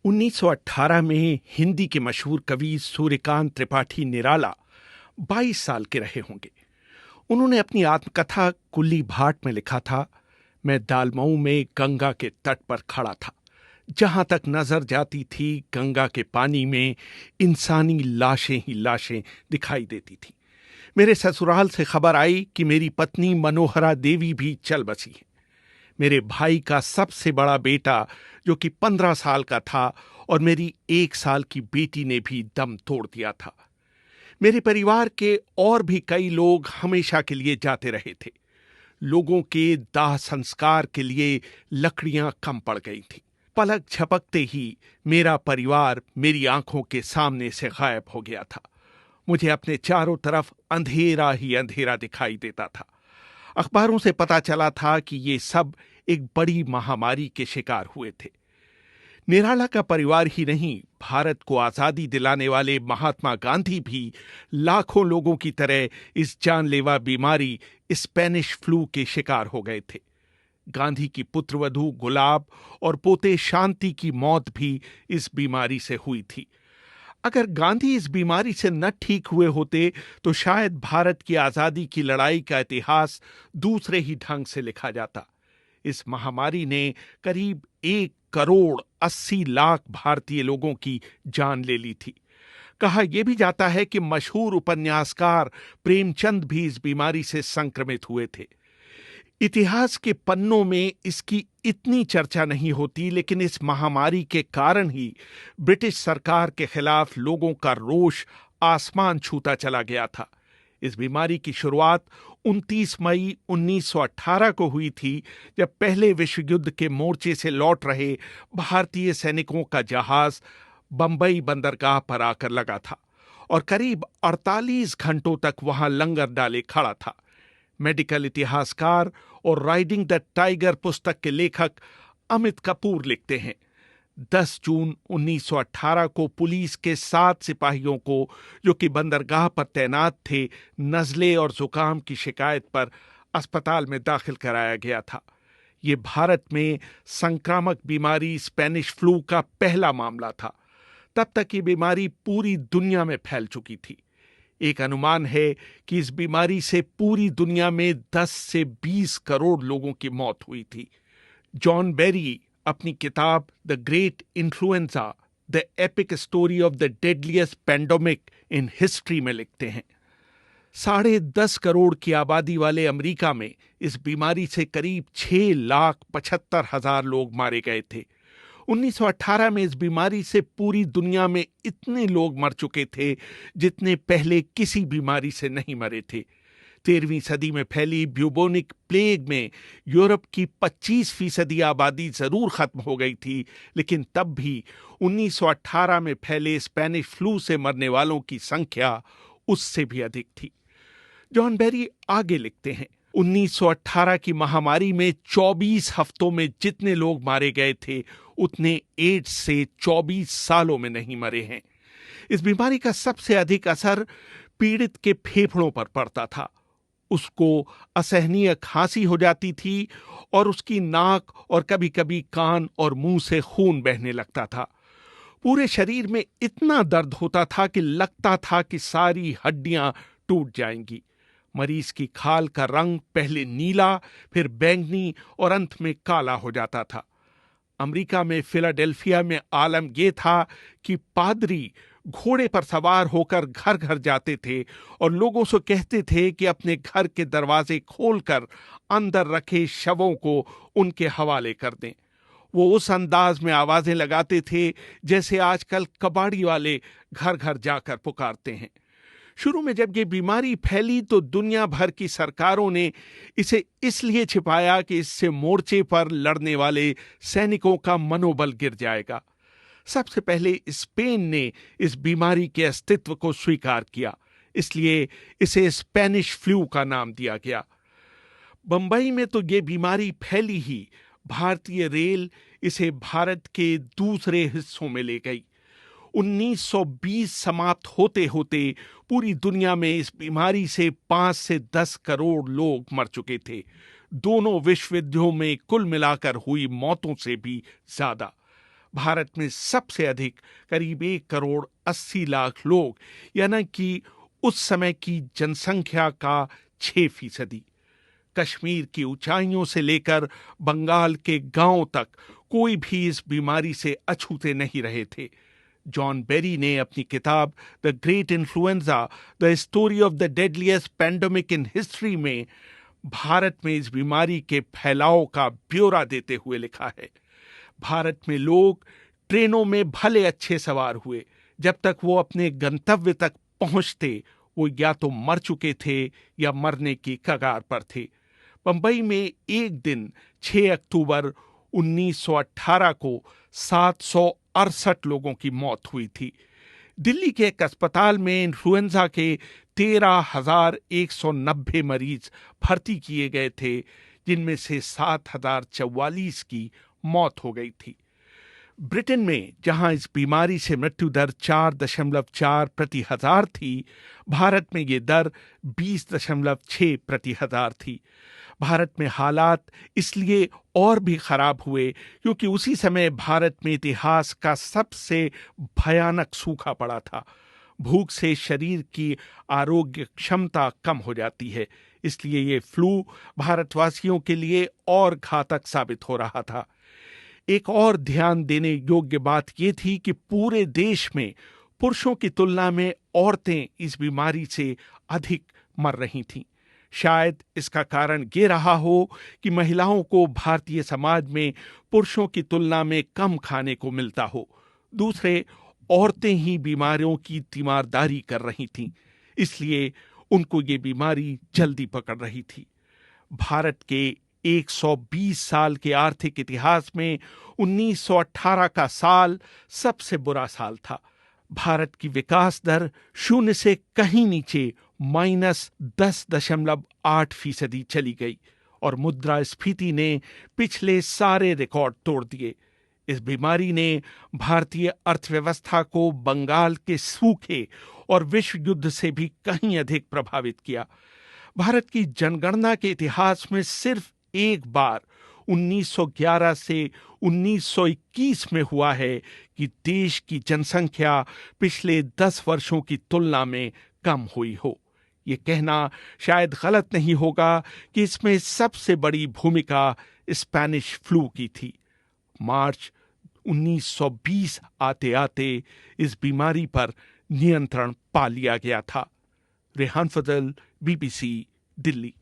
1918 में हिंदी के मशहूर कवि सूर्यकांत त्रिपाठी निराला 22 साल के रहे होंगे। उन्होंने अपनी आत्मकथा कुल्ली भाट में लिखा था, मैं दालमऊ में गंगा के तट पर खड़ा था। जहां तक नजर जाती थी गंगा के पानी में इंसानी लाशें ही लाशें दिखाई देती थी। मेरे ससुराल से खबर आई कि मेरी पत्नी मनोहरा देवी भी चल बसी है। मेरे भाई का सबसे बड़ा बेटा जो कि 15 साल का था और मेरी 1 साल की बेटी ने भी दम तोड़ दिया था। मेरे परिवार के और भी कई लोग हमेशा के लिए जाते रहे थे। लोगों के दाह संस्कार के लिए लकड़ियां कम पड़ गई थी। पलक झपकते ही मेरा परिवार मेरी आंखों के सामने से गायब हो गया था। मुझे अपने चारों तरफ अंधेरा ही अंधेरा दिखाई देता था। अखबारों से पता चला था कि ये सब एक बड़ी महामारी के शिकार हुए थे। निराला का परिवार ही नहीं, भारत को आजादी दिलाने वाले महात्मा गांधी भी लाखों लोगों की तरह इस जानलेवा बीमारी स्पेनिश फ्लू के शिकार हो गए थे। गांधी की पुत्रवधू गुलाब और पोते शांति की मौत भी इस बीमारी से हुई थी। अगर गांधी इस बीमारी से न ठीक हुए होते तो शायद भारत की आजादी की लड़ाई का इतिहास दूसरे ही ढंग से लिखा जाता। इस महामारी ने करीब 1,80,00,000 भारतीय लोगों की जान ले ली थी। कहा यह भी जाता है कि मशहूर उपन्यासकार प्रेमचंद भी इस बीमारी से संक्रमित हुए थे। इतिहास के पन्नों में इसकी इतनी चर्चा नहीं होती, लेकिन इस महामारी के कारण ही ब्रिटिश सरकार के खिलाफ लोगों का रोष आसमान छूता चला गया था। इस बीमारी की शुरुआत 29 मई 1918 को हुई थी, जब पहले विश्व युद्ध के मोर्चे से लौट रहे भारतीय सैनिकों का जहाज बंबई बंदरगाह पर आकर लगा था और करीब 48 घंटों तक वहां लंगर डाले खड़ा था। मेडिकल इतिहासकार और राइडिंग द टाइगर पुस्तक के लेखक अमित कपूर लिखते हैं, 10 जून 1918 को पुलिस के 7 सिपाहियों को जो कि बंदरगाह पर तैनात थे, नज़ले और जुकाम की शिकायत पर अस्पताल में दाखिल कराया गया था। ये भारत में संक्रामक बीमारी स्पेनिश फ्लू का पहला मामला था। तब तक ये बीमारी पूरी दुनिया में फैल चुकी थी। एक अनुमान है कि इस बीमारी से पूरी दुनिया में 10 से 20 करोड़ लोगों की मौत हुई थी। जॉन बेरी अपनी किताब the great influenza, the epic story of the deadliest pandemic in history में लिखते हैं, 10.5 करोड़ की आबादी वाले अमेरिका में इस बीमारी से करीब 6,75,000 लोग मारे गए थे। 1918 में इस बीमारी से पूरी दुनिया में इतने लोग मर चुके थे जितने पहले किसी बीमारी से नहीं मरे थे। 13वीं सदी में फैली ब्यूबोनिक प्लेग में यूरोप की 25% आबादी जरूर खत्म हो गई थी, लेकिन तब भी 1918 में फैले स्पेनिश फ्लू से मरने वालों की संख्या उससे भी अधिक थी। जॉन बेरी आगे लिखते हैं, 1918 की महामारी में 24 हफ्तों में जितने लोग मारे गए थे उतने एड्स से 24 सालों में नहीं मरे हैं। इस बीमारी का सबसे अधिक असर पीड़ित के फेफड़ों पर पड़ता था। उसको असहनीय खांसी हो जाती थी और उसकी नाक और कभी कभी कान और मुंह से खून बहने लगता था। पूरे शरीर में इतना दर्द होता था कि लगता था कि सारी हड्डियां टूट जाएंगी। मरीज की खाल का रंग पहले नीला, फिर बैंगनी और अंत में काला हो जाता था। अमेरिका में फिलाडेल्फिया में आलम यह था कि पादरी घोड़े पर सवार होकर घर घर जाते थे और लोगों से कहते थे कि अपने घर के दरवाजे खोलकर अंदर रखे शवों को उनके हवाले कर दें। वो उस अंदाज में आवाजें लगाते थे जैसे आजकल कबाड़ी वाले घर घर जाकर पुकारते हैं। शुरू में जब ये बीमारी फैली तो दुनिया भर की सरकारों ने इसे इसलिए छिपाया कि इससे मोर्चे पर लड़ने वाले सैनिकों का मनोबल गिर जाएगा। सबसे पहले स्पेन ने इस बीमारी के अस्तित्व को स्वीकार किया, इसलिए इसे स्पेनिश फ्लू का नाम दिया गया। बंबई में तो ये बीमारी फैली ही भारतीय रेल इसे भारत के दूसरे हिस्सों में ले गई। 1920 समाप्त होते होते पूरी दुनिया में इस बीमारी से 5 से 10 करोड़ लोग मर चुके थे। दोनों विश्व युद्धों में कुल मिलाकर हुई मौतों से भी ज्यादा। भारत में सबसे अधिक करीब 1,80,00,000 लोग, यानी कि उस समय की जनसंख्या का 6%। कश्मीर की ऊंचाइयों से लेकर बंगाल के गांवों तक कोई भी इस बीमारी से अछूते नहीं रहे थे। जॉन बेरी ने अपनी किताब the great influenza, the story of the deadliest pandemic in history में भारत में इस बीमारी के फैलाव का ब्यौरा देते हुए लिखा है। भारत में लोग ट्रेनों में भले अच्छे सवार हुए, जब तक वो अपने गंतव्य तक पहुंचते वो या तो मर चुके थे या मरने की कगार पर थे। बंबई में एक दिन 6 अक्टूबर 1918 को 768 लोगों की मौत हुई थी। दिल्ली के एक अस्पताल में इन्फ्लुएंजा के 13,190 मरीज भर्ती किए गए थे, जिनमें से 7,044 की मौत हो गई थी। ब्रिटेन में जहां इस बीमारी से मृत्यु दर 4.4 प्रति हजार थी, भारत में ये दर 20.6 प्रति हजार थी। भारत में हालात इसलिए और भी खराब हुए क्योंकि उसी समय भारत में इतिहास का सबसे भयानक सूखा पड़ा था। भूख से शरीर की आरोग्य क्षमता कम हो जाती है, इसलिए ये फ्लू भारतवासियों के लिए और घातक साबित हो रहा था। एक और ध्यान देने योग्य बात यह थी कि पूरे देश में पुरुषों की तुलना में औरतें इस बीमारी से अधिक मर रही थीं। शायद इसका कारण ये रहा हो कि महिलाओं को भारतीय समाज में पुरुषों की तुलना में कम खाने को मिलता हो। दूसरे, औरतें ही बीमारियों की तीमारदारी कर रही थीं, इसलिए उनको ये बीमारी जल्दी पकड़ रही थी। भारत के 120 साल के आर्थिक इतिहास में 1918 का साल सबसे बुरा साल था। भारत की विकास दर 0 से कहीं नीचे -10.8% चली गई और मुद्रास्फीति ने पिछले सारे रिकॉर्ड तोड़ दिए। इस बीमारी ने भारतीय अर्थव्यवस्था को बंगाल के सूखे और विश्व युद्ध से भी कहीं अधिक प्रभावित किया। भारत की जनगणना के इतिहास में सिर्फ एक बार 1911 से 1921 में हुआ है कि देश की जनसंख्या पिछले 10 वर्षों की तुलना में कम हुई हो। ये कहना शायद गलत नहीं होगा कि इसमें सबसे बड़ी भूमिका स्पेनिश फ्लू की थी। मार्च 1920 आते आते इस बीमारी पर नियंत्रण पा लिया गया था। रेहान फजल, BBC, दिल्ली।